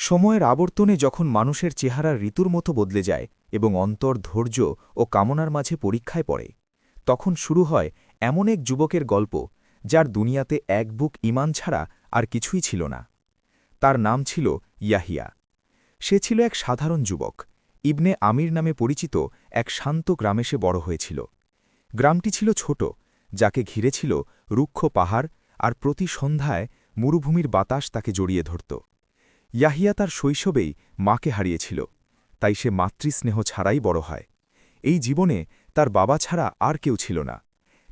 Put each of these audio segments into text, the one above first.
সময়ের আবর্তনে যখন মানুষের চেহারা ঋতুর মতো বদলে যায় এবং অন্তর ধৈর্য ও কামনার মাঝে পরীক্ষায় পড়ে তখন শুরু হয় এমন এক যুবকের গল্প যার দুনিয়াতে এক বুক ঈমান ছাড়া আর কিছুই ছিল না। তার নাম ছিল ইয়াহিয়া। সে ছিল এক সাধারণ যুবক। ইবনে আমির নামে পরিচিত এক শান্ত গ্রামে সে বড় হয়েছিল। গ্রামটি ছিল ছোট, যাকে ঘিরে ছিল রুক্ষ পাহাড়, আর প্রতি সন্ধ্যায় মরুভূমির বাতাস তাকে জড়িয়ে ধরত। ইয়াহিয়া তার শৈশবেই মাকে হারিয়েছিল, তাই সে মাতৃস্নেহ ছাড়াই বড় হয়। এই জীবনে তার বাবা ছাড়া আর কেউ ছিল না।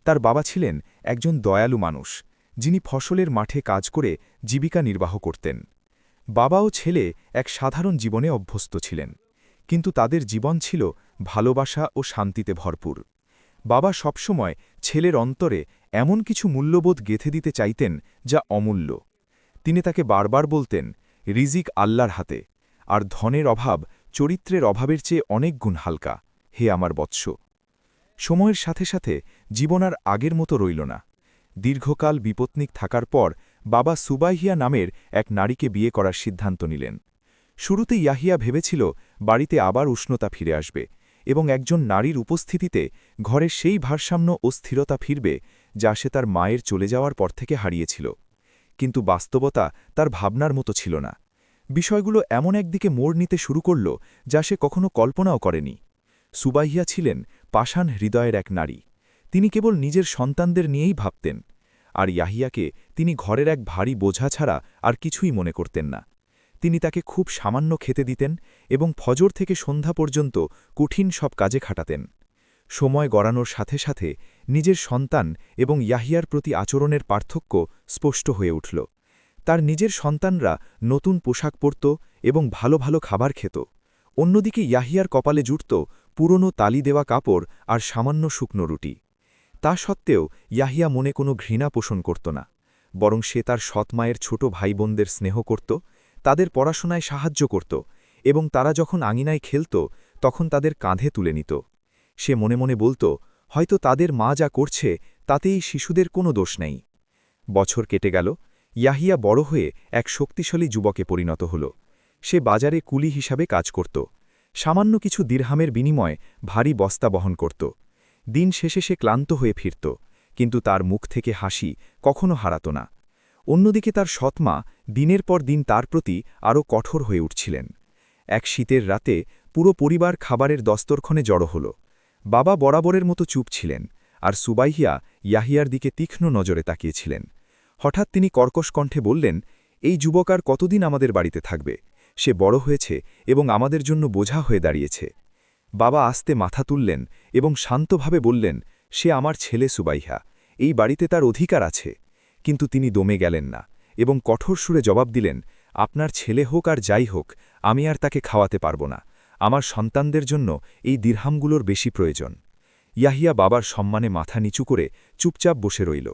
তার বাবা ছিলেন একজন দয়ালু মানুষ, যিনি ফসলের মাঠে কাজ করে জীবিকা নির্বাহ করতেন। বাবা ও ছেলে এক সাধারণ জীবনে অভ্যস্ত ছিলেন, কিন্তু তাদের জীবন ছিল ভালোবাসা ও শান্তিতে ভরপুর। বাবা সবসময় ছেলের অন্তরে এমন কিছু মূল্যবোধ গেঁথে দিতে চাইতেন যা অমূল্য। তিনি তাকে বারবার বলতেন, রিজিক আল্লাহর হাতে, আর ধনের অভাব চরিত্রের অভাবের চেয়ে অনেক গুণ হালকা, হে আমার বৎস। সময়ের সাথে সাথে জীবন আর আগের মতো রইল না। দীর্ঘকাল বিপত্নিক থাকার পর বাবা সুবাইহিয়া নামের এক নারীকে বিয়ে করার সিদ্ধান্ত নিলেন। শুরুতে ইয়াহিয়া ভেবেছিল বাড়িতে আবার উষ্ণতা ফিরে আসবে এবং একজন নারীর উপস্থিতিতে ঘরের সেই ভারসাম্য ও স্থিরতা ফিরবে যা সে তার মায়ের চলে যাওয়ার পর থেকে হারিয়েছিল। কিন্তু বাস্তবতা তার ভাবনার মতো ছিল না। বিষয়গুলো এমন একদিকে মোড় নিতে শুরু করল যা সে কখনো কল্পনাও করেনি। সুবাইহিয়া ছিলেন পাষাণ হৃদয়ের এক নারী। তিনি কেবল নিজের সন্তানদের নিয়েই ভাবতেন, আর ইয়াহিয়াকে তিনি ঘরের এক ভারী বোঝা ছাড়া আর কিছুই মনে করতেন না। তিনি তাকে খুব সামান্য খেতে দিতেন এবং ফজর থেকে সন্ধ্যা পর্যন্ত কঠিন সব কাজে খাটাতেন। সময় গড়ানোর সাথে সাথে নিজের সন্তান এবং ইয়াহিয়ার প্রতি আচরণের পার্থক্য স্পষ্ট হয়ে উঠল। তার নিজের সন্তানরা নতুন পোশাক পরত এবং ভালো ভালো খাবার খেত। অন্যদিকে ইয়াহিয়ার কপালে জুটত পুরনো তালি দেওয়া কাপড় আর সামান্য শুকনো রুটি। তা সত্ত্বেও ইয়াহিয়া মনে কোনো ঘৃণা পোষণ করত না, বরং সে তার সৎমায়ের ছোট ভাই বোনদের স্নেহ করত, তাদের পড়াশোনায় সাহায্য করত এবং তারা যখন আঙিনায় খেলত তখন তাদের কাঁধে তুলে নিত। সে মনে মনে বলত, হয়তো তাদের মা যা করছে তাতেই শিশুদের কোনো দোষ নেই। বছর কেটে গেল। ইয়াহিয়া বড় হয়ে এক শক্তিশালী যুবকে পরিণত হল। সে বাজারে কুলি হিসাবে কাজ করত। সামান্য কিছু দিরহামের বিনিময়ে ভারী বস্তা বহন করত। দিন শেষে সে ক্লান্ত হয়ে ফিরত, কিন্তু তার মুখ থেকে হাসি কখনো হারাত না। অন্যদিকে তার সৎমা দিনের পর দিন তার প্রতি আরও কঠোর হয়ে উঠছিলেন। এক শীতের রাতে পুরো পরিবার খাবারের দস্তরক্ষণে জড়ো হল। বাবা বরাবরের মতো চুপ ছিলেন, আর সুবাইহিয়া ইয়াহিয়ার দিকে তীক্ষ্ণ নজরে তাকিয়েছিলেন। হঠাৎ তিনি কর্কশ কণ্ঠে বললেন, এই যুবক আর কতদিন আমাদের বাড়িতে থাকবে? সে বড় হয়েছে এবং আমাদের জন্য বোঝা হয়ে দাঁড়িয়েছে। বাবা আস্তে মাথা তুললেন এবং শান্তভাবে বললেন, সে আমার ছেলে সুবাইহা, এই বাড়িতে তার অধিকার আছে। কিন্তু তিনি দমে গেলেন না এবং কঠোর সুরে জবাব দিলেন, আপনার ছেলে হোক আর যাই হোক, আমি আর তাকে খাওয়াতে পারব না। আমার সন্তানদের জন্য এই দিরহামগুলোর বেশি প্রয়োজন। ইয়াহিয়া বাবার সম্মানে মাথা নিচু করে চুপচাপ বসে রইল,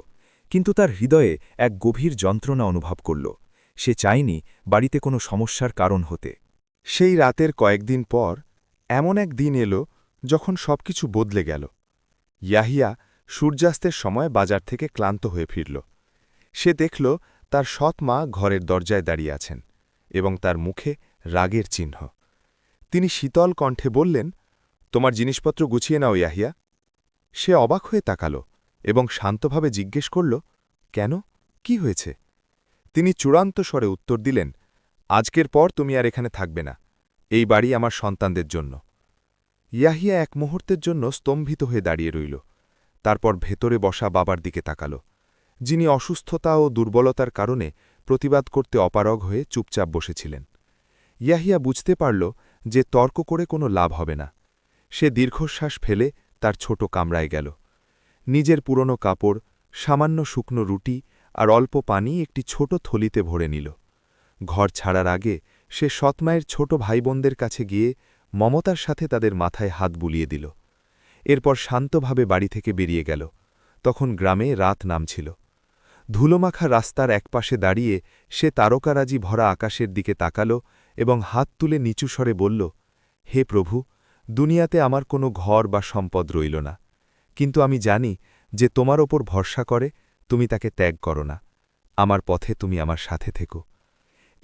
কিন্তু তার হৃদয়ে এক গভীর যন্ত্রণা অনুভব করল। সে চায়নি বাড়িতে কোনো সমস্যার কারণ হতে। সেই রাতের কয়েকদিন পর এমন এক দিন এলো যখন সবকিছু বদলে গেল। ইয়াহিয়া সূর্যাস্তের সময় বাজার থেকে ক্লান্ত হয়ে ফিরল। সে দেখল তার সৎ মা ঘরের দরজায় দাঁড়িয়ে আছেন এবং তার মুখে রাগের চিহ্ন। তিনি শীতল কণ্ঠে বললেন, তোমার জিনিসপত্র গুছিয়ে নাও ইয়াহিয়া। সে অবাক হয়ে তাকাল এবং শান্তভাবে জিজ্ঞেস করল, কেন, কি হয়েছে? তিনি চূড়ান্ত স্বরে উত্তর দিলেন, আজকের পর তুমি আর এখানে থাকবে না। এই বাড়ি আমার সন্তানদের জন্য। ইয়াহিয়া এক মুহূর্তের জন্য স্তম্ভিত হয়ে দাঁড়িয়ে রইল। তারপর ভেতরে বসা বাবার দিকে তাকাল, যিনি অসুস্থতা ও দুর্বলতার কারণে প্রতিবাদ করতে অপারগ হয়ে চুপচাপ বসেছিলেন। ইয়াহিয়া বুঝতে পারল যে তর্ক করে কোনো লাভ হবে না। সে দীর্ঘশ্বাস ফেলে তার ছোট কামরায় গেল। নিজের পুরনো কাপড়, সামান্য শুকনো রুটি আর অল্প পানি একটি ছোট থলিতে ভরে নিল। ঘর ছাড়ার আগে সে সৎমায়ের ছোট ভাইবোনদের কাছে গিয়ে মমতার সাথে তাদের মাথায় হাত বুলিয়ে দিল। এরপর শান্তভাবে বাড়ি থেকে বেরিয়ে গেল। তখন গ্রামে রাত নামছিল। ধুলোমাখা রাস্তার একপাশে দাঁড়িয়ে সে তারকারাজি ভরা আকাশের দিকে তাকাল এবং হাত তুলে নিচু স্বরে বলল, হে প্রভু, দুনিয়াতে আমার কোনো ঘর বা সম্পদ রইল না, কিন্তু আমি জানি যে তোমার ওপর ভরসা করে তুমি তাকে ত্যাগ করো না। আমার পথে তুমি আমার সাথে থেকো।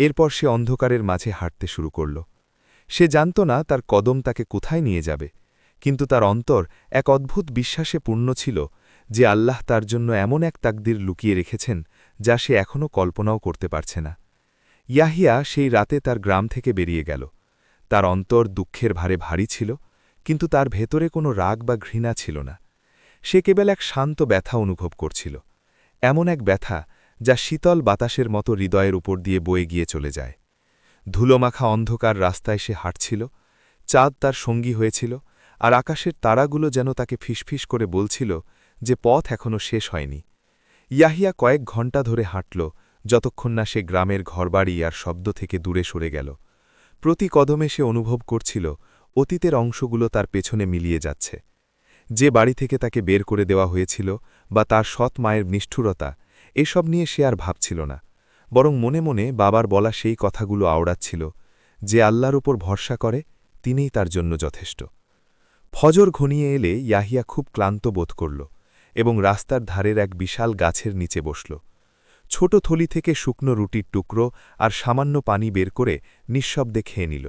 এরপর সে অন্ধকারের মাঝে হাঁটতে শুরু করল। সে জানত না তার কদম তাকে কোথায় নিয়ে যাবে, কিন্তু তার অন্তর এক অদ্ভুত বিশ্বাসে পূর্ণ ছিল যে আল্লাহ তার জন্য এমন এক তাকদির লুকিয়ে রেখেছেন যা সে এখনও কল্পনাও করতে পারছে না। ইয়াহিয়া সেই রাতে তার গ্রাম থেকে বেরিয়ে গেল। তার অন্তর দুঃখের ভারে ভারী ছিল, কিন্তু তার ভেতরে কোনো রাগ বা ঘৃণা ছিল না। সে কেবল এক শান্ত ব্যথা অনুভব করছিল, এমন এক ব্যথা যা শীতল বাতাসের মতো হৃদয়ের উপর দিয়ে বয়ে গিয়ে চলে যায়। ধুলোমাখা অন্ধকার রাস্তায় সে হাঁটছিল, চাঁদ তার সঙ্গী হয়েছিল, আর আকাশের তারাগুলো যেন তাকে ফিসফিস করে বলছিল যে পথ এখনও শেষ হয়নি। ইয়াহিয়া কয়েক ঘণ্টা ধরে হাঁটল, যতক্ষণ না সে গ্রামের ঘরবাড়ি আর শব্দ থেকে দূরে সরে গেল। প্রতি কদমে সে অনুভব করছিল অতীতের অংশগুলো তার পেছনে মিলিয়ে যাচ্ছে। যে বাড়ি থেকে তাকে বের করে দেওয়া হয়েছিল বা তার সৎ মায়ের নিষ্ঠুরতা, এসব নিয়ে সে আর ভাবছিল না, বরং মনে মনে বাবার বলা সেই কথাগুলো আওড়াচ্ছিল যে আল্লাহর উপর ভরসা করে তিনিই তার জন্য যথেষ্ট। ফজর ঘনিয়ে এলে ইয়াহিয়া খুব ক্লান্ত বোধ করল এবং রাস্তার ধারের এক বিশাল গাছের নিচে বসল। ছোট থলি থেকে শুকনো রুটির টুকরো আর সামান্য পানি বের করে নিঃশব্দে খেয়ে নিল।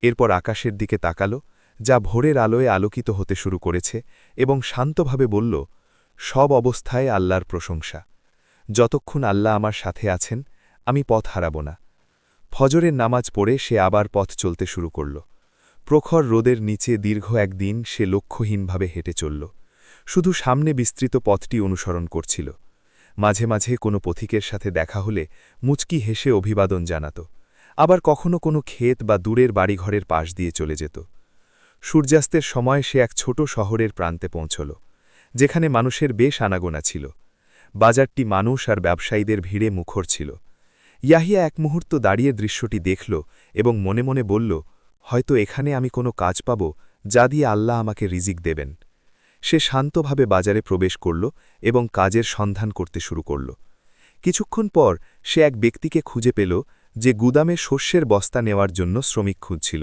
এরপর আকাশের দিকে তাকাল, যা ভোরের আলোয় আলোকিত হতে শুরু করেছে, এবং শান্তভাবে বলল, সব অবস্থায় আল্লাহর প্রশংসা। যতক্ষণ আল্লাহ আমার সাথে আছেন, আমি পথ হারাব না। ফজরের নামাজ পড়ে সে আবার পথ চলতে শুরু করল। প্রখর রোদের নিচে দীর্ঘ একদিন সে লক্ষ্যহীনভাবে হেঁটে চলল, শুধু সামনে বিস্তৃত পথটি অনুসরণ করছিল। মাঝে মাঝে কোনো পথিকের সাথে দেখা হলে মুচকি হেসে অভিবাদন জানাত, আবার কখনো কোনো ক্ষেত বা দূরের বাড়িঘরের পাশ দিয়ে চলে যেত। সূর্যাস্তের সময় সে এক ছোট শহরের প্রান্তে পৌঁছল, যেখানে মানুষের বেশ আনাগোনা ছিল। বাজারটি মানুষ আর ব্যবসায়ীদের ভিড়ে মুখর ছিল। ইয়াহিয়া এক মুহূর্ত দাঁড়িয়ে দৃশ্যটি দেখল এবং মনে মনে বলল, হয়তো এখানে আমি কোনো কাজ পাব যা দিয়ে আল্লাহ আমাকে রিজিক দেবেন। সে শান্তভাবে বাজারে প্রবেশ করল এবং কাজের সন্ধান করতে শুরু করল। কিছুক্ষণ পর সে এক ব্যক্তিকে খুঁজে পেল যে গুদামে শস্যের বস্তা নেওয়ার জন্য শ্রমিক খুঁজছিল।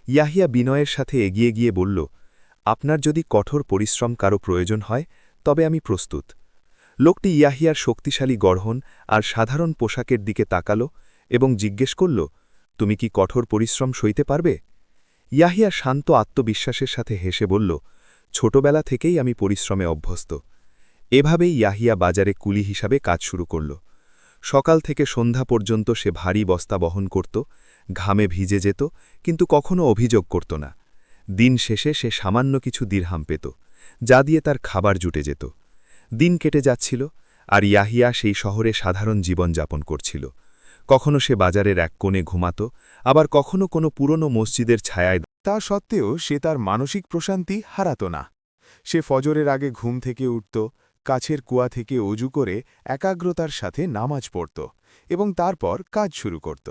ইয়াহিয়া বিনয়ের সাথে এগিয়ে গিয়ে বলল, আপনার যদি কঠোর পরিশ্রম কারো প্রয়োজন হয় তবে আমি প্রস্তুত। লোকটি ইয়াহিয়ার শক্তিশালী গড়হন আর সাধারণ পোশাকের দিকে তাকাল এবং জিজ্ঞেস করল, তুমি কি কঠোর পরিশ্রম সইতে পারবে? ইয়াহিয়া শান্ত আত্মবিশ্বাসের সাথে হেসে বলল, ছোটবেলা থেকেই আমি পরিশ্রমে অভ্যস্ত। এভাবেই ইয়াহিয়া বাজারে কুলি হিসাবে কাজ শুরু করল। সকাল থেকে সন্ধ্যা পর্যন্ত সে ভারী বস্তা বহন করত, ঘামে ভিজে যেত, কিন্তু কখনো অভিযোগ করত না। দিন শেষে সে সামান্য কিছু দিরহাম পেত, যা দিয়ে তার খাবার জুটে যেত। দিন কেটে যাচ্ছিল, আর ইয়াহিয়া সেই শহরে সাধারণ জীবন যাপন করছিল। কখনো সে বাজারের এক কোণে ঘুমাত, আবার কখনো কোনো পুরনো মসজিদের ছায়ায়। তা সত্ত্বেও সে তার মানসিক প্রশান্তি হারাত না। সে ফজরের আগে ঘুম থেকে উঠত, কাছের কুয়া থেকে অজু করে একাগ্রতার সাথে নামাজ পড়ত এবং তারপর কাজ শুরু করত।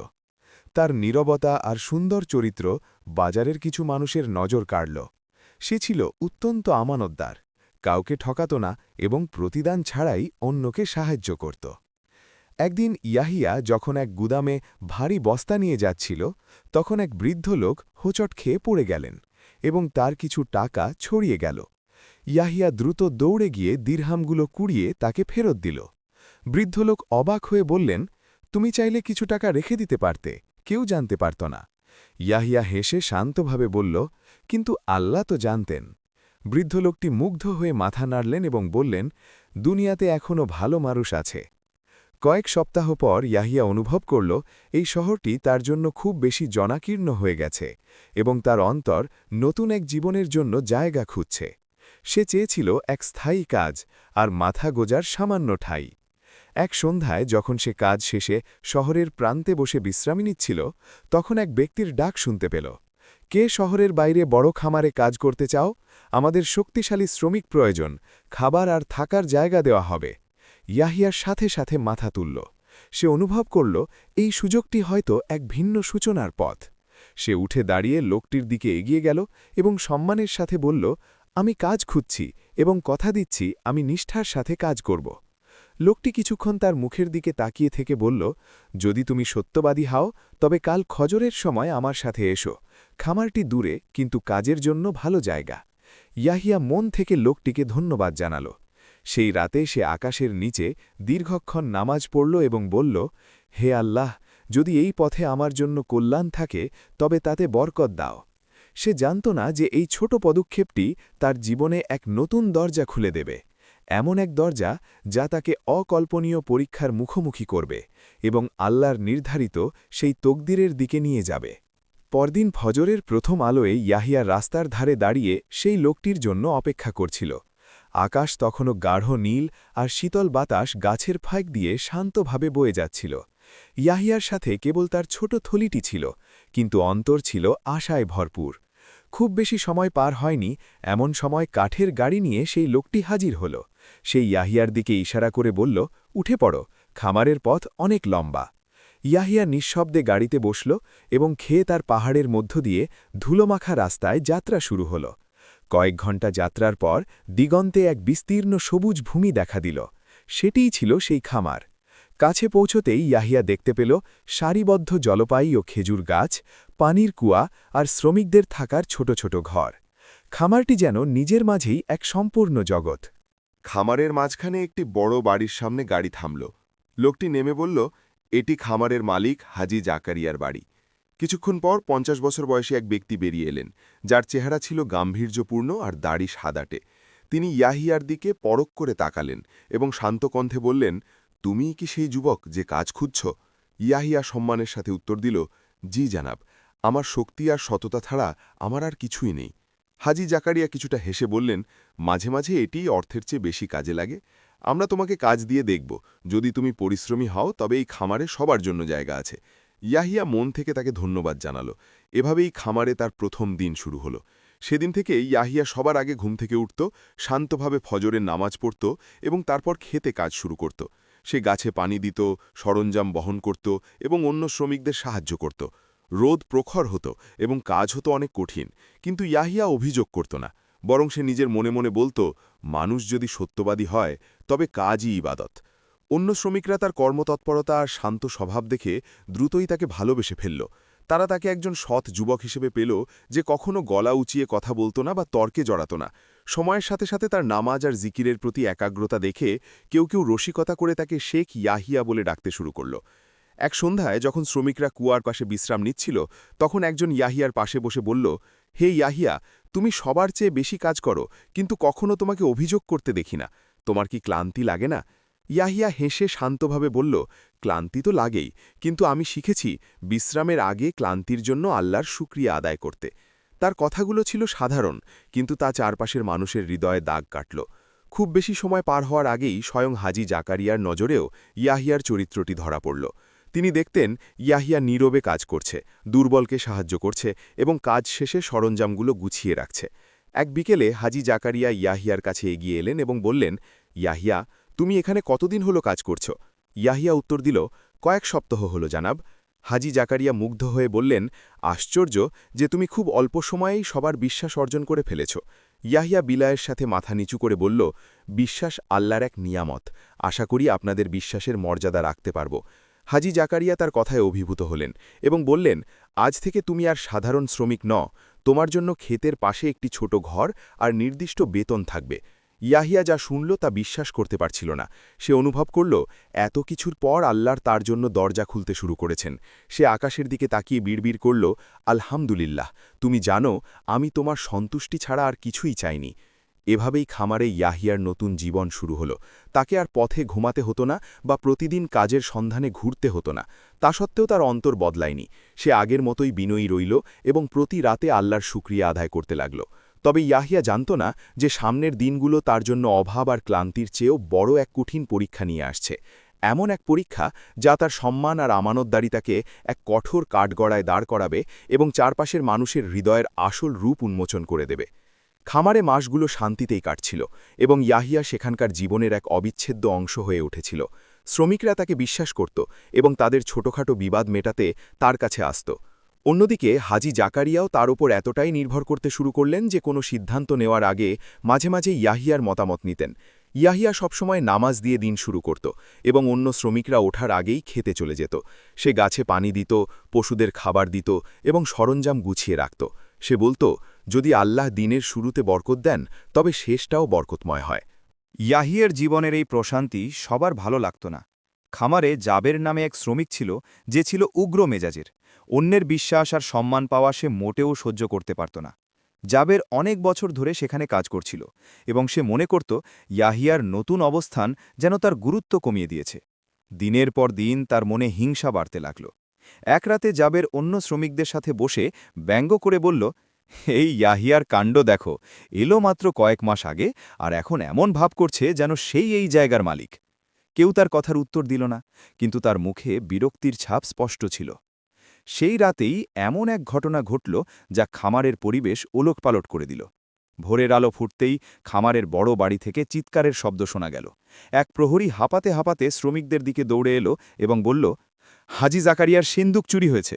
তার নীরবতা আর সুন্দর চরিত্র বাজারের কিছু মানুষের নজর কাড়ল। সে ছিল অত্যন্ত আমানতদার, কাউকে ঠকাত না এবং প্রতিদান ছাড়াই অন্যকে সাহায্য করত। একদিন ইয়াহিয়া যখন এক গুদামে ভারী বস্তা নিয়ে যাচ্ছিল, তখন এক বৃদ্ধ লোক হোঁচট খেয়ে পড়ে গেলেন এবং তার কিছু টাকা ছড়িয়ে গেল। ইয়াহিয়া দ্রুত দৌড়ে গিয়ে দিরহামগুলো কুড়িয়ে তাকে ফেরত দিল। বৃদ্ধ লোক অবাক হয়ে বললেন, তুমি চাইলে কিছু টাকা রেখে দিতে পারতে, কেউ জানতে পারত না। ইয়াহিয়া হেসে শান্তভাবে বলল, কিন্তু আল্লাহ তো জানতেন। বৃদ্ধ লোকটি মুগ্ধ হয়ে মাথা নাড়লেন এবং বললেন, দুনিয়াতে এখনও ভালো মানুষ আছে। কয়েক সপ্তাহ পর ইয়াহিয়া অনুভব করল এই শহরটি তার জন্য খুব বেশি জনাকীর্ণ হয়ে গেছে এবং তার অন্তর নতুন এক জীবনের জন্য জায়গা খুঁজছে। সে চেয়েছিল এক স্থায়ী কাজ আর মাথা গোজার সামান্য ঠাঁই। এক সন্ধ্যায় যখন সে কাজ শেষে শহরের প্রান্তে বসে বিশ্রামী নিচ্ছিল, তখন এক ব্যক্তির ডাক শুনতে পেল। কে শহরের বাইরে বড় খামারে কাজ করতে চাও? আমাদের শক্তিশালী শ্রমিক প্রয়োজন, খাবার আর থাকার জায়গা দেওয়া হবে। ইয়াহিয়ার সাথে সাথে মাথা তুলল। সে অনুভব করল এই সুযোগটি হয়তো এক ভিন্ন সূচনার পথ। সে উঠে দাঁড়িয়ে লোকটির দিকে এগিয়ে গেল এবং সম্মানের সাথে বলল, আমি কাজ খুঁজছি এবং কথা দিচ্ছি আমি নিষ্ঠার সাথে কাজ করব। লোকটি কিছুক্ষণ তার মুখের দিকে তাকিয়ে থেকে বলল, যদি তুমি সত্যবাদী হও তবে কাল ফজরের সময় আমার সাথে এসো। খামারটি দূরে, কিন্তু কাজের জন্য ভালো জায়গা। ইয়াহিয়া মন থেকে লোকটিকে ধন্যবাদ জানাল। সেই রাতে সে আকাশের নিচে দীর্ঘক্ষণ নামাজ পড়ল এবং বলল, হে আল্লাহ, যদি এই পথে আমার জন্য কল্যাণ থাকে তবে তাতে বরকত দাও। সে জানত না যে এই ছোট পদক্ষেপটি তার জীবনে এক নতুন দরজা খুলে দেবে, এমন এক দরজা যা তাকে অকল্পনীয় পরীক্ষার মুখোমুখি করবে এবং আল্লাহর নির্ধারিত সেই তকদিরের দিকে নিয়ে যাবে। পরদিন ফজরের প্রথম আলোয় ইয়াহিয়া রাস্তার ধারে দাঁড়িয়ে সেই লোকটির জন্য অপেক্ষা করছিল। আকাশ তখনও গাঢ় নীল আর শীতল বাতাস গাছের ফাঁক দিয়ে শান্তভাবে বয়ে যাচ্ছিল। ইয়াহিয়ার সাথে কেবল তার ছোট থলিটি ছিল, কিন্তু অন্তর ছিল আশায় ভরপুর। খুব বেশি সময় পার হয়নি, এমন সময় কাঠের গাড়ি নিয়ে সেই লোকটি হাজির হল। সেই ইয়াহিয়ার দিকে ইশারা করে বলল, উঠে পড়ো, খামারের পথ অনেক লম্বা। ইয়াহিয়া নিঃশব্দে গাড়িতে বসল এবং খেয়ে তার পাহাড়ের মধ্য দিয়ে ধুলোমাখা রাস্তায় যাত্রা শুরু হল। কয়েক ঘণ্টা যাত্রার পর দিগন্তে এক বিস্তীর্ণ সবুজ ভূমি দেখা দিল। সেটিই ছিল সেই খামার। কাছে পৌঁছতেই ইয়াহিয়া দেখতে পেল সারিবদ্ধ জলপাই ও খেজুর গাছ, পানির কুয়া আর শ্রমিকদের থাকার ছোট ছোট ঘর। খামারটি যেন নিজের মাঝেই এক সম্পূর্ণ জগৎ। খামারের মাঝখানে একটি বড় বাড়ির সামনে গাড়ি থামল। লোকটি নেমে বলল, এটি খামারের মালিক হাজি জাকারিয়ার বাড়ি। কিছুক্ষণ পর ৫০ বছর বয়সী এক ব্যক্তি বেরিয়ে এলেন, যার চেহারা ছিল গাম্ভীর্যপূর্ণ আর দাড়ি সাদাটে। তিনি ইয়াহিয়ার দিকে পরখ করে তাকালেন এবং শান্ত কণ্ঠে বললেন, তুমিই কি সেই যুবক যে কাজ খুঁজছ? ইয়াহিয়া সম্মানের সাথে উত্তর দিল, জি জানাব, আমার শক্তি আর সততা ছাড়া আমার আর কিছুই নেই। হাজি জাকারিয়া কিছুটা হেসে বললেন, মাঝে মাঝে এটিই অর্থের চেয়ে বেশি কাজে লাগে। আমরা তোমাকে কাজ দিয়ে দেখব। যদি তুমি পরিশ্রমী হও তবে এই খামারে সবার জন্য জায়গা আছে। ইয়াহিয়া মন থেকে তাকে ধন্যবাদ জানালো। এভাবেই খামারে তার প্রথম দিন শুরু হলো। সেদিন থেকে ইয়াহিয়া সবার আগে ঘুম থেকে উঠত, শান্তভাবে ফজরের নামাজ পড়ত এবং তারপর খেতে কাজ শুরু করত। সে গাছে পানি দিত, সরঞ্জাম বহন করত এবং অন্য শ্রমিকদের সাহায্য করত। রোদ প্রখর হতো এবং কাজ হতো অনেক কঠিন, কিন্তু ইয়াহিয়া অভিযোগ করত না। বরং সে নিজের মনে মনে বলতো, মানুষ যদি সত্যবাদী হয় তবে কাজই ইবাদত। অন্য শ্রমিকরা তার কর্মতৎপরতা আর শান্ত স্বভাব দেখে দ্রুতই তাকে ভালোবেসে ফেলল। তারা তাকে একজন সৎ যুবক হিসেবে পেল, যে কখনো গলা উঁচিয়ে কথা বলতো না বা তর্কে জড়াত না। সময়ের সাথে সাথে তার নামাজ আর জিকিরের প্রতি একাগ্রতা দেখে কেউ কেউ রসিকতা করে তাকে শেখ ইয়াহিয়া বলে ডাকতে শুরু করল। এক সন্ধ্যায় যখন শ্রমিকরা কুয়ার পাশে বিশ্রাম নিচ্ছিল, তখন একজন ইয়াহিয়ার পাশে বসে বলল, হে ইয়াহিয়া, তুমি সবার চেয়ে বেশি কাজ করো, কিন্তু কখনো তোমাকে অভিযোগ করতে দেখি না। তোমার কি ক্লান্তি লাগে না? ইয়াহিয়া হেসে শান্তভাবে বলল, ক্লান্তি তো লাগেই, কিন্তু আমি শিখেছি বিশ্রামের আগে ক্লান্তির জন্য আল্লাহর শুকরিয়া আদায় করতে। তার কথাগুলো ছিল সাধারণ, কিন্তু তা চারপাশের মানুষের হৃদয়ে দাগ কাটল। খুব বেশি সময় পার হওয়ার আগেই স্বয়ং হাজি জাকারিয়ার নজরেও ইয়াহিয়ার চরিত্রটি ধরা পড়ল। তিনি দেখতেন ইয়াহিয়া নীরবে কাজ করছে, দুর্বলকে সাহায্য করছে এবং কাজ শেষে সরঞ্জামগুলো গুছিয়ে রাখছে। এক বিকেলে হাজি জাকারিয়া ইয়াহিয়ার কাছে এগিয়ে এলেন এবং বললেন, ইয়াহিয়া, তুমি এখানে কতদিন হলো কাজ করছ? ইয়াহিয়া উত্তর দিল, কয়েক সপ্তাহ হলো জানাব। হাজি জাকারিয়া মুগ্ধ হয়ে বললেন, আশ্চর্য যে তুমি খুব অল্প সময়েই সবার বিশ্বাস অর্জন করে ফেলেছ। ইয়াহিয়া বিলায়ের সাথে মাথা নিচু করে বলল, বিশ্বাস আল্লাহর এক নিয়ামত। আশা করি আপনাদের বিশ্বাসের মর্যাদা রাখতে পারব। হাজি জাকারিয়া তার কথায় অভিভূত হলেন এবং বললেন, আজ থেকে তুমি আর সাধারণ শ্রমিক ন, তোমার জন্য ক্ষেতের পাশে একটি ছোট ঘর আর নির্দিষ্ট বেতন থাকবে। ইয়াহিয়া যা শুনল তা বিশ্বাস করতে পারছিল না। সে অনুভব করল, এত কিছুর পর আল্লাহর তার জন্য দরজা খুলতে শুরু করেছেন। সে আকাশের দিকে তাকিয়ে বিড়বিড় করল, আলহামদুলিল্লাহ, তুমি জানো আমি তোমার সন্তুষ্টি ছাড়া আর কিছুই চাইনি। এভাবেই খামারে ইয়াহিয়ার নতুন জীবন শুরু হলো। তাকে আর পথে ঘুমাতে হতো না বা প্রতিদিন কাজের সন্ধানে ঘুরতে হতো না। তা সত্ত্বেও তার অন্তর বদলায়নি। সে আগের মতোই বিনয়ী রইল এবং প্রতি রাতে আল্লাহর শুকরিয়া আদায় করতে লাগল। তবে ইয়াহিয়া জানত না যে সামনের দিনগুলো তার জন্য অভাব আর ক্লান্তির চেয়েও বড় এক কঠিন পরীক্ষা নিয়ে আসছে। এমন এক পরীক্ষা যা তার সম্মান আর আমানতদারিতাকে এক কঠোর কাঠগড়ায় দাঁড় করাবে এবং চারপাশের মানুষের হৃদয়ের আসল রূপ উন্মোচন করে দেবে। খামারে মাসগুলো শান্তিতেই কাটছিল এবং ইয়াহিয়া সেখানকার জীবনের এক অবিচ্ছেদ্য অংশ হয়ে উঠেছিল। শ্রমিকরা তাকে বিশ্বাস করত এবং তাদের ছোটখাটো বিবাদ মেটাতে তার কাছে আসত। অন্যদিকে হাজি জাকারিয়াও তার ওপর এতটাই নির্ভর করতে শুরু করলেন যে কোনো সিদ্ধান্ত নেওয়ার আগে মাঝে মাঝে ইয়াহিয়ার মতামত নিতেন। ইয়াহিয়া সবসময় নামাজ দিয়ে দিন শুরু করত এবং অন্য শ্রমিকরা ওঠার আগেই খেতে চলে যেত। সে গাছে পানি দিত, পশুদের খাবার দিত এবং সরঞ্জাম গুছিয়ে রাখত। সে বলত, যদি আল্লাহ দিনের শুরুতে বরকত দেন তবে শেষটাও বরকতময় হয়। ইয়াহিয়ার জীবনের এই প্রশান্তি সবার ভালো লাগত না। খামারে জাবের নামে এক শ্রমিক ছিল, যে ছিল উগ্র মেজাজের। অন্যের বিশ্বাস আর সম্মান পাওয়া সে মোটেও সহ্য করতে পারত না। জাবের অনেক বছর ধরে সেখানে কাজ করছিল এবং সে মনে করত ইয়াহিয়ার নতুন অবস্থান যেন তার গুরুত্ব কমিয়ে দিয়েছে। দিনের পর দিন তার মনে হিংসা বাড়তে লাগল। এক রাতে জাবের অন্য শ্রমিকদের সাথে বসে ব্যঙ্গ করে বলল, এই ইয়াহিয়ার কাণ্ড দেখো, এলো মাত্র কয়েক মাস আগে আর এখন এমন ভাব করছে যেন সেই এই জায়গার মালিক। কেউ তার কথার উত্তর দিল না, কিন্তু তার মুখে বিরক্তির ছাপ স্পষ্ট ছিল। সেই রাতেই এমন এক ঘটনা ঘটল যা খামারের পরিবেশ ওলটপালট করে দিল। ভোরের আলো ফুটতেই খামারের বড় বাড়ি থেকে চিৎকারের শব্দ শোনা গেল। এক প্রহরী হাঁপাতে হাঁপাতে শ্রমিকদের দিকে দৌড়ে এলো এবং বলল, হাজি জাকারিয়ার সিন্দুক চুরি হয়েছে।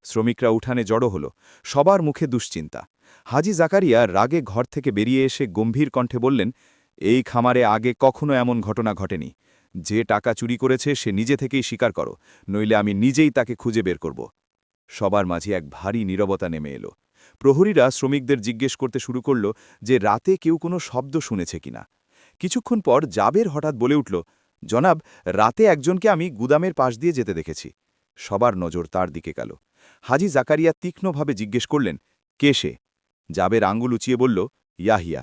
শ্রমিকরা উঠানে জড়ো হল, সবার মুখে দুশ্চিন্তা। হাজি জাকারিয়া রাগে ঘর থেকে বেরিয়ে এসে গম্ভীর কণ্ঠে বললেন, এই খামারে আগে কখনো এমন ঘটনা ঘটেনি। যে টাকা চুরি করেছে সে নিজে থেকেই স্বীকার করো, নইলে আমি নিজেই তাকে খুঁজে বের করব। সবার মাঝে এক ভারী নীরবতা নেমে এলো। প্রহরীরা শ্রমিকদের জিজ্ঞেস করতে শুরু করল যে রাতে কেউ কোনো শব্দ শুনেছে কিনা। কিছুক্ষণ পর জাবের হঠাৎ বলে উঠল, জনাব, রাতে একজনকে আমি গুদামের পাশ দিয়ে যেতে দেখেছি। সবার নজর তার দিকে গেল। হাজি জাকারিয়া তীক্ষ্ণভাবে জিজ্ঞেস করলেন, কে সে? জাবের আঙ্গুল উঁচিয়ে বলল, ইয়াহিয়া।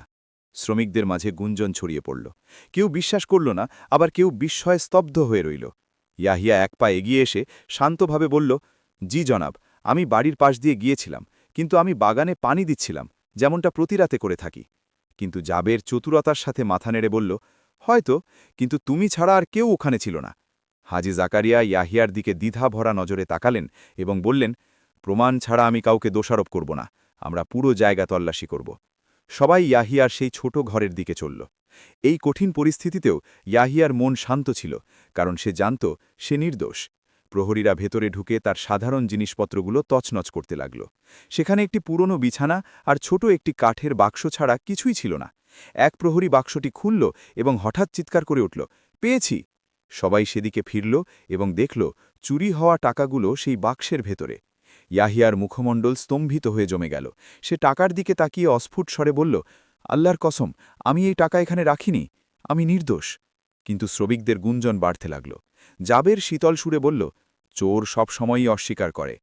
শ্রমিকদের মাঝে গুঞ্জন ছড়িয়ে পড়ল। কেউ বিশ্বাস করল না, আবার কেউ বিস্ময়ে স্তব্ধ হয়ে রইল। ইয়াহিয়া এক পা এগিয়ে এসে শান্তভাবে বলল, জি জনাব, আমি বাড়ির পাশ দিয়ে গিয়েছিলাম, কিন্তু আমি বাগানে পানি দিচ্ছিলাম, যেমনটা প্রতি রাতে করে থাকি। কিন্তু জাবের চতুরতার সাথে মাথা নেড়ে বলল, হয়তো, কিন্তু তুমি ছাড়া আর কেউ ওখানে ছিল না। হাজি জাকারিয়া ইয়াহিয়ার দিকে দ্বিধা ভরা নজরে তাকালেন এবং বললেন, প্রমাণ ছাড়া আমি কাউকে দোষারোপ করব না, আমরা পুরো জায়গা তল্লাশি করব। সবাই ইয়াহিয়ার সেই ছোট ঘরের দিকে চলল। এই কঠিন পরিস্থিতিতেও ইয়াহিয়ার মন শান্ত ছিল, কারণ সে জানত সে নির্দোষ। প্রহরীরা ভেতরে ঢুকে তার সাধারণ জিনিসপত্রগুলো তছনছ করতে লাগল। সেখানে একটি পুরনো বিছানা আর ছোট একটি কাঠের বাক্স ছাড়া কিছুই ছিল না। এক প্রহরী বাক্সটি খুলল এবং হঠাৎ চিৎকার করে উঠল, পেয়েছি! সবাই সেদিকে ফিরল এবং দেখল চুরি হওয়া টাকাগুলো সেই বাক্সের ভেতরে। ইয়াহিয়ার মুখমণ্ডল স্তম্ভিত হয়ে জমে গেল। সে টাকার দিকে তাকিয়ে অস্ফুট স্বরে বলল, আল্লাহর কসম, আমি এই টাকা এখানে রাখিনি, আমি নির্দোষ। কিন্তু শ্রমিকদের গুঞ্জন বাড়তে লাগল। জাবের শীতল সুরে বলল, চোর সব সময়ই অস্বীকার করে।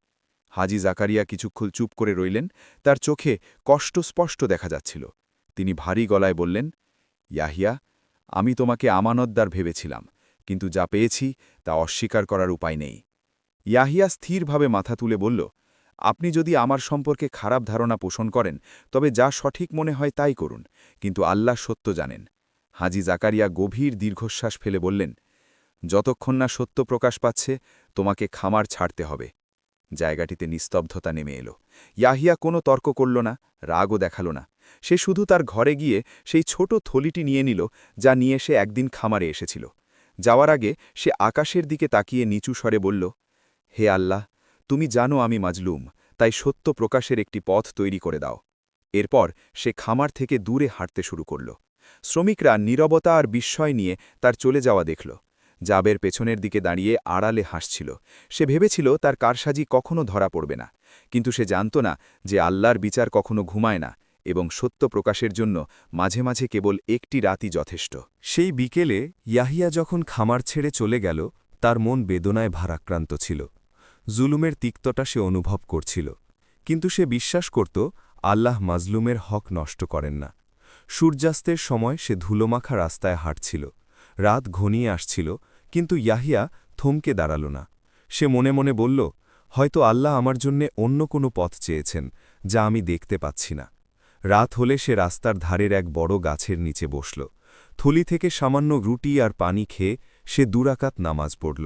হাজি জাকারিয়া কিছুক্ষণ চুপ করে রইলেন, তার চোখে কষ্ট স্পষ্ট দেখা যাচ্ছিল। তিনি ভারী গলায় বললেন, ইয়াহিয়া, আমি তোমাকে আমানতদার ভেবেছিলাম, কিন্তু যা পেয়েছি তা অস্বীকার করার উপায় নেই। ইয়াহিয়া স্থিরভাবে মাথা তুলে বলল, আপনি যদি আমার সম্পর্কে খারাপ ধারণা পোষণ করেন, তবে যা সঠিক মনে হয় তাই করুন, কিন্তু আল্লাহ সত্য জানেন। হাজি জাকারিয়া গভীর দীর্ঘশ্বাস ফেলে বললেন, যতক্ষণ না সত্য প্রকাশ পাচ্ছে, তোমাকে খামার ছাড়তে হবে। জায়গাটিতে নিস্তব্ধতা নেমে এলো। ইয়াহিয়া কোনো তর্ক করল না, রাগও দেখাল না। সে শুধু তার ঘরে গিয়ে সেই ছোট থলিটি নিয়ে নিল, যা নিয়ে সে একদিন খামারে এসেছিল। যাওয়ার আগে সে আকাশের দিকে তাকিয়ে নিচু স্বরে বলল, হে আল্লাহ, তুমি জানো আমি মাজলুম, তাই সত্য প্রকাশের একটি পথ তৈরি করে দাও। এরপর সে খামার থেকে দূরে হাঁটতে শুরু করল। শ্রমিকরা নীরবতা আর বিস্ময় নিয়ে তার চলে যাওয়া দেখল। জাবের পেছনের দিকে দাঁড়িয়ে আড়ালে হাসছিল। সে ভেবেছিল তার কারসাজি কখনো ধরা পড়বে না, কিন্তু সে জানত না যে আল্লাহর বিচার কখনো ঘুমায় না এবং সত্য প্রকাশের জন্য মাঝে মাঝে কেবল একটি রাতই যথেষ্ট। সেই বিকেলে ইয়াহিয়া যখন খামার ছেড়ে চলে গেল, তার মন বেদনায় ভারাক্রান্ত ছিল। জুলুমের তিক্ততা সে অনুভব করছিল, কিন্তু সে বিশ্বাস করত আল্লাহ মাজলুমের হক নষ্ট করেন না। সূর্যাস্তের সময় সে ধুলোমাখা রাস্তায় হাঁটছিল। রাত ঘনিয়ে আসছিল, কিন্তু ইয়াহিয়া থমকে দাঁড়াল না। সে মনে মনে বলল, হয়তো আল্লাহ আমার জন্যে অন্য কোনো পথ চেয়েছেন, যা আমি দেখতে পাচ্ছি না। রাত হলে সে রাস্তার ধারের এক বড় গাছের নিচে বসল। থলি থেকে সামান্য রুটি আর পানি খেয়ে সে দুরাকাত নামাজ পড়ল।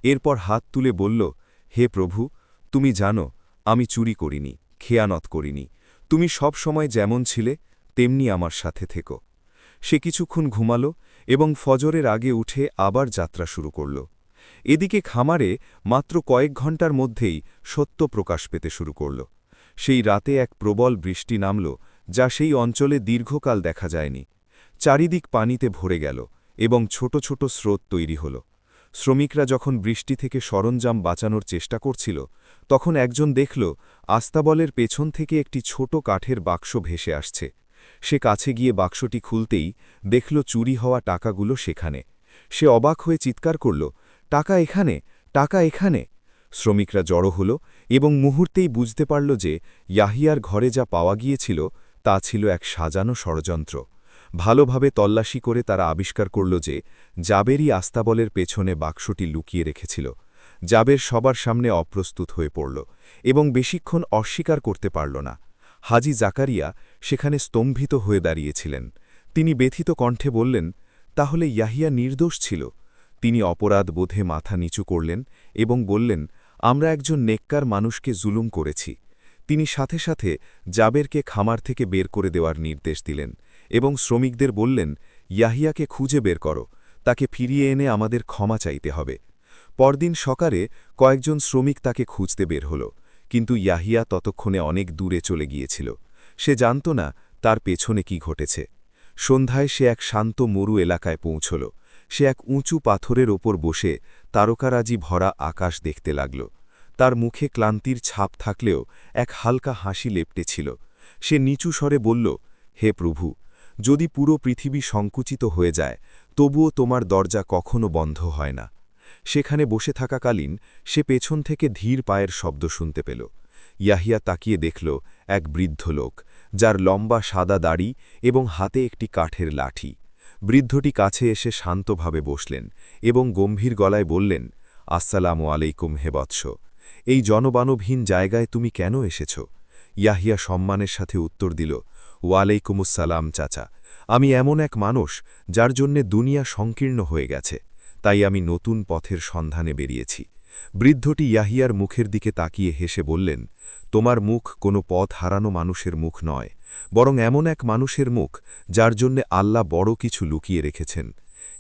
এরপর হাত তুলে বলল, হে প্রভু, তুমি জানো আমি চুরি করিনি, খেয়ানত করিনি। তুমি সব সময় যেমন ছিলে তেমনি আমার সাথে থেকো। সে কিছুক্ষণ ঘুমাল এবং ফজরের আগে উঠে আবার যাত্রা শুরু করল। এদিকে খামারে মাত্র কয়েক ঘণ্টার মধ্যেই সত্য প্রকাশ পেতে শুরু করল। সেই রাতে এক প্রবল বৃষ্টি নামল, যা সেই অঞ্চলে দীর্ঘকাল দেখা যায়নি। চারিদিক পানিতে ভরে গেল এবং ছোট ছোট স্রোত তৈরি হল। শ্রমিকরা যখন বৃষ্টি থেকে সরঞ্জাম বাঁচানোর চেষ্টা করছিল, তখন একজন দেখল আস্তাবলের পেছন থেকে একটি ছোট কাঠের বাক্স ভেসে আসছে। সে কাছে গিয়ে বাক্সটি খুলতেই দেখল চুরি হওয়া টাকাগুলো সেখানে। সে অবাক হয়ে চিৎকার করল, টাকা এখানে, টাকা এখানে। শ্রমিকরা জড়ো হল এবং মুহূর্তেই বুঝতে পারল যে ইয়াহিয়ার ঘরে যা পাওয়া গিয়েছিল তা ছিল এক সাজানো ষড়যন্ত্র। ভালোভাবে তল্লাশি করে তারা আবিষ্কার করল যে জাবেরই আস্তাবলের পেছনে বাক্সটি লুকিয়ে রেখেছিল। জাবের সবার সামনে অপ্রস্তুত হয়ে পড়ল এবং বেশিক্ষণ অস্বীকার করতে পারল না। হাজি জাকারিয়া সেখানে স্তম্ভিত হয়ে দাঁড়িয়েছিলেন। তিনি ব্যথিত কণ্ঠে বললেন, তাহলে ইয়াহিয়া নির্দোষ ছিল? তিনি অপরাধ বোধে মাথা নিচু করলেন এবং বললেন, আমরা একজন নেককার মানুষকে জুলুম করেছি। তিনি সাথে সাথে জাবেরকে খামার থেকে বের করে দেওয়ার নির্দেশ দিলেন এবং শ্রমিকদের বললেন, ইয়াহিয়াকে খুঁজে বের করো, তাকে ফিরিয়ে এনে আমাদের ক্ষমা চাইতে হবে। পরদিন সকালে কয়েকজন শ্রমিক তাকে খুঁজতে বের হল, কিন্তু ইয়াহিয়া ততক্ষণে অনেক দূরে চলে গিয়েছিল। সে জানত না তার পেছনে কি ঘটেছে। সন্ধ্যায় সে এক শান্ত মরু এলাকায় পৌঁছল। সে এক উঁচু পাথরের ওপর বসে তারকারাজি ভরা আকাশ দেখতে লাগল। তার মুখে ক্লান্তির ছাপ থাকলেও এক হালকা হাসি লেপ্টেছিল। সে নিচু স্বরে বলল, হে প্রভু, যদি পুরো পৃথিবী সংকুচিত হয়ে যায় তবুও তোমার দরজা কখনো বন্ধ হয় না। সেখানে বসে থাকাকালীন সে পেছন থেকে ধীর পায়ের শব্দ শুনতে পেল। ইয়াহিয়া তাকিয়ে দেখল এক বৃদ্ধ লোক, যার লম্বা সাদা দাড়ি এবং হাতে একটি কাঠের লাঠি। বৃদ্ধটি কাছে এসে শান্তভাবে বসলেন এবং গম্ভীর গলায় বললেন, আসসালামু আলাইকুম হে বৎস, এই জনবানবহীন জায়গায় তুমি কেন এসেছ? ইয়াহিয়া সম্মানের সাথে উত্তর দিল, ওয়ালাইকুমুসসালাম চাচা, আমি এমন এক মানুষ যার জন্যে দুনিয়া সংকীর্ণ হয়ে গেছে, তাই আমি নতুন পথের সন্ধানে বেরিয়েছি। বৃদ্ধটি ইয়াহিয়ার মুখের দিকে তাকিয়ে হেসে বললেন, তোমার মুখ কোনো পথ হারানো মানুষের মুখ নয়, বরং এমন এক মানুষের মুখ যার জন্যে আল্লাহ বড় কিছু লুকিয়ে রেখেছেন।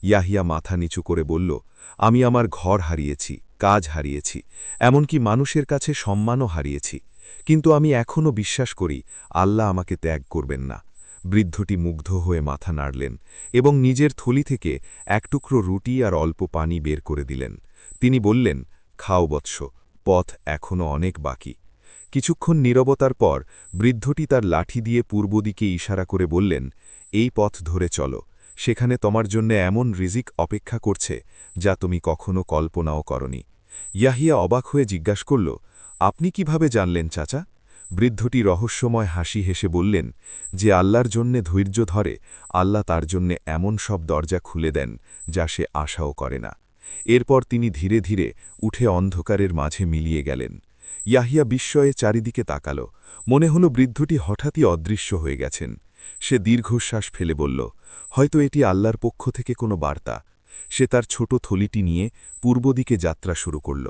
ইয়াহিয়া মাথা নিচু করে বলল, আমি আমার ঘর হারিয়েছি, কাজ হারিয়েছি, এমনকি মানুষের কাছে সম্মানও হারিয়েছি, কিন্তু আমি এখনও বিশ্বাস করি আল্লাহ আমাকে ত্যাগ করবেন না। বৃদ্ধটি মুগ্ধ হয়ে মাথা নাড়লেন এবং নিজের থলি থেকে এক টুকরো রুটি আর অল্প পানি বের করে দিলেন। তিনি বললেন, খাও বৎস, পথ এখনও অনেক বাকি। কিছুক্ষণ নীরবতার পর বৃদ্ধটি তার লাঠি দিয়ে পূর্ব দিকে ইশারা করে বললেন, এই পথ ধরে চলো, সেখানে তোমার জন্য এমন রিজিক অপেক্ষা করছে যা তুমি কখনো কল্পনাও করনি। ইয়াহিয়া অবাক হয়ে জিজ্ঞাসা করল, আপনি কিভাবে জানলেন চাচা? বৃদ্ধটি রহস্যময় হাসি হেসে বললেন, যে আল্লাহর জন্যে ধৈর্য ধরে আল্লাহ তার জন্যে এমন সব দরজা খুলে দেন যা সে আশাও করে না। এরপর তিনি ধীরে ধীরে উঠে অন্ধকারের মাঝে মিলিয়ে গেলেন। ইয়াহিয়া বিস্ময়ে চারিদিকে তাকাল। মনে হল বৃদ্ধটি হঠাৎই অদৃশ্য হয়ে গেছেন। সে দীর্ঘশ্বাস ফেলে বলল, হয়তো এটি আল্লাহর পক্ষ থেকে কোনো বার্তা। সে তার ছোট থলিটি নিয়ে পূর্ব দিকে যাত্রা শুরু করল।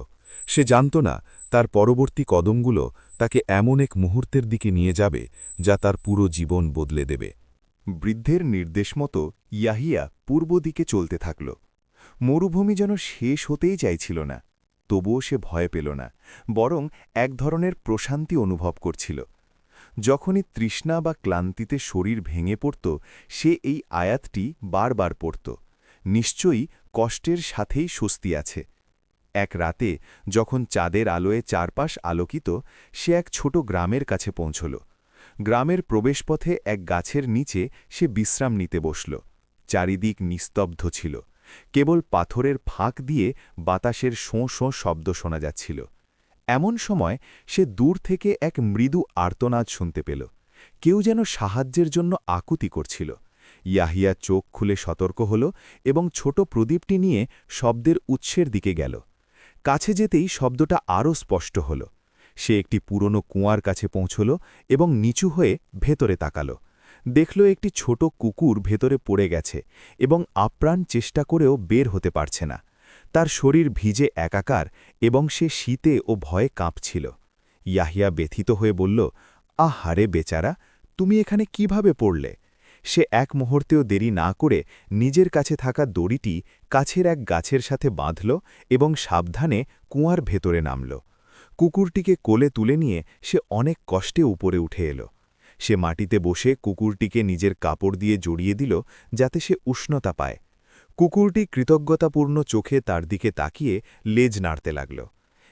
সে জানত না তার পরবর্তী কদমগুলো তাকে এমন এক মুহূর্তের দিকে নিয়ে যাবে যা তার পুরো জীবন বদলে দেবে। বৃদ্ধের নির্দেশ মতো ইয়াহিয়া পূর্ব দিকে চলতে থাকল। মরুভূমি যেন শেষ হতেই চাইছিল না, তবুও সে ভয় পেল না, বরং এক ধরনের প্রশান্তি অনুভব করছিল। যখনই তৃষ্ণা বা ক্লান্তিতে শরীর ভেঙে পড়ত, সে এই আয়াতটি বারবার পড়ত, নিশ্চয়ই কষ্টের সাথেই স্বস্তি আছে। এক রাতে যখন চাঁদের আলোয় চারপাশ আলোকিত, সে এক ছোট গ্রামের কাছে পৌঁছল। গ্রামের প্রবেশপথে এক গাছের নিচে সে বিশ্রাম নিতে বসল। চারিদিক নিস্তব্ধ ছিল, কেবল পাথরের ফাঁক দিয়ে বাতাসের শোঁ শোঁ শব্দ শোনা যাচ্ছিল। এমন সময় সে দূর থেকে এক মৃদু আর্তনাদ শুনতে পেল। কেউ যেন সাহায্যের জন্য আকুতি করছিল। ইয়াহিয়া চোখ খুলে সতর্ক হল এবং ছোট প্রদীপটি নিয়ে শব্দের উৎসের দিকে গেল। কাছে যেতেই শব্দটা আরও স্পষ্ট হল। সে একটি পুরনো কুয়ার কাছে পৌঁছল এবং নিচু হয়ে ভেতরে তাকাল। দেখল একটি ছোট কুকুর ভেতরে পড়ে গেছে এবং আপ্রাণ চেষ্টা করেও বের হতে পারছে না। তার শরীর ভিজে একাকার এবং সে শীতে ও ভয়ে কাঁপছিল। ইয়াহিয়া ব্যথিত হয়ে বলল, আহারে বেচারা, তুমি এখানে কিভাবে পড়লে? সে এক মুহূর্তেও দেরি না করে নিজের কাছে থাকা দড়িটি কাছের এক গাছের সাথে বাঁধল এবং সাবধানে কুয়ার ভেতরে নামল। কুকুরটিকে কোলে তুলে নিয়ে সে অনেক কষ্টে উপরে উঠে এল। সে মাটিতে বসে কুকুরটিকে নিজের কাপড় দিয়ে জড়িয়ে দিল যাতে সে উষ্ণতা পায়। কুকুরটি কৃতজ্ঞতাপূর্ণ চোখে তার দিকে তাকিয়ে লেজ নাড়তে লাগল।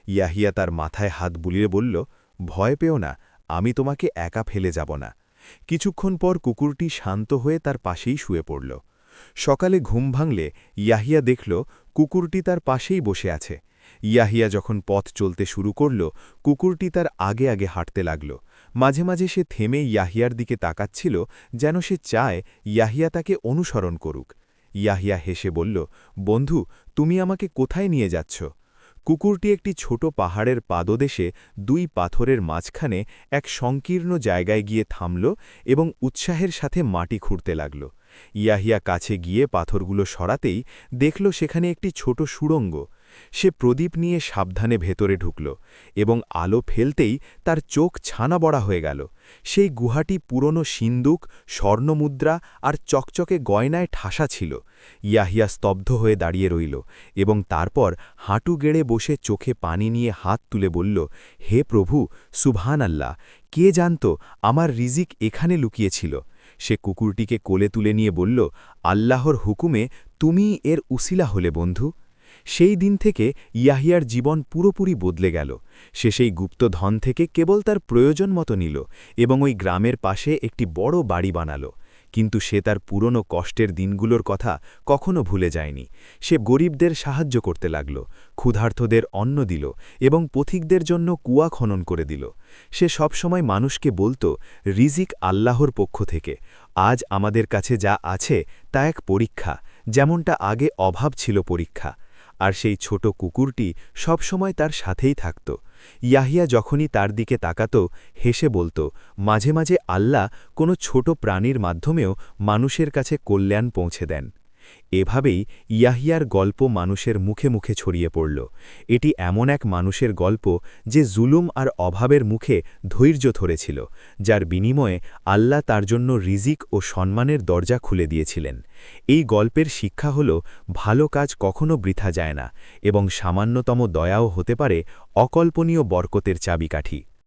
ইয়াহিয়া তার মাথায় হাত বুলিয়ে বলল, ভয় পেও না, আমি তোমাকে একা ফেলে যাব না। কিছুক্ষণ পর কুকুরটি শান্ত হয়ে তার পাশেই শুয়ে পড়ল। সকালে ঘুম ভাঙলে ইয়াহিয়া দেখল কুকুরটি তার পাশেই বসে আছে। ইয়াহিয়া যখন পথ চলতে শুরু করল, কুকুরটি তার আগে আগে হাঁটতে লাগল। মাঝে মাঝে সে থেমে ইয়াহিয়ার দিকে তাকাচ্ছিল, যেন সে চায় ইয়াহিয়া তাকে অনুসরণ করুক। ইয়াহিয়া হেসে বলল, বন্ধু, তুমি আমাকে কোথায় নিয়ে যাচ্ছ? কুকুরটি একটি ছোট পাহাড়ের পাদদেশে 2 পাথরের মাঝখানে এক সংকীর্ণ জায়গায় গিয়ে থামল এবং উৎসাহের সাথে মাটি খুঁড়তে লাগল। ইয়াহিয়া কাছে গিয়ে পাথরগুলো সরাতেই দেখল সেখানে একটি ছোট সুড়ঙ্গ। সে প্রদীপ নিয়ে সাবধানে ভেতরে ঢুকল এবং আলো ফেলতেই তার চোখ ছানা বড়া হয়ে গেল। সেই গুহাটি পুরনো সিন্দুক, স্বর্ণমুদ্রা আর চকচকে গয়নায় ঠাসা ছিল। ইয়াহিয়া স্তব্ধ হয়ে দাঁড়িয়ে রইল এবং তারপর হাঁটু গেড়ে বসে চোখে পানি নিয়ে হাত তুলে বলল, হে প্রভু, সুবহান আল্লাহ, কে জানত আমার রিজিক এখানে লুকিয়েছিল। সে কুকুরটিকে কোলে তুলে নিয়ে বলল, আল্লাহর হুকুমে তুমিই এর উসিলা হলে বন্ধু। সেই দিন থেকে ইয়াহিয়ার জীবন পুরোপুরি বদলে গেল। সে সেই গুপ্ত ধন থেকে কেবল তার প্রয়োজন মতো নিল এবং ওই গ্রামের পাশে একটি বড় বাড়ি বানাল। কিন্তু সে তার পুরনো কষ্টের দিনগুলোর কথা কখনো ভুলে যায়নি। সে গরিবদের সাহায্য করতে লাগল, ক্ষুধার্তদের অন্ন দিল এবং পথিকদের জন্য কুয়া খনন করে দিল। সে সবসময় মানুষকে বলত, রিজিক আল্লাহর পক্ষ থেকে। আজ আমাদের কাছে যা আছে তা এক পরীক্ষা, যেমনটা আগে অভাব ছিল পরীক্ষা। আর সেই ছোট কুকুরটি সবসময় তার সাথেই থাকত। ইয়াহিয়া যখনই তার দিকে তাকাত, হেসে বলত, মাঝে মাঝে আল্লাহ কোনো ছোট প্রাণীর মাধ্যমেও মানুষের কাছে কল্যাণ পৌঁছে দেন। এভাবেই ইয়াহিয়ার গল্প মানুষের মুখে মুখে ছড়িয়ে পড়ল। এটি এমন এক মানুষের গল্প যে জুলুম আর অভাবের মুখে ধৈর্য ধরেছিল, যার বিনিময়ে আল্লাহ তার জন্য রিজিক ও সম্মানের দরজা খুলে দিয়েছিলেন। এই গল্পের শিক্ষা হল, ভালো কাজ কখনো বৃথা যায় না এবং সামান্যতম দয়াও হতে পারে অকল্পনীয় বরকতের চাবিকাঠি।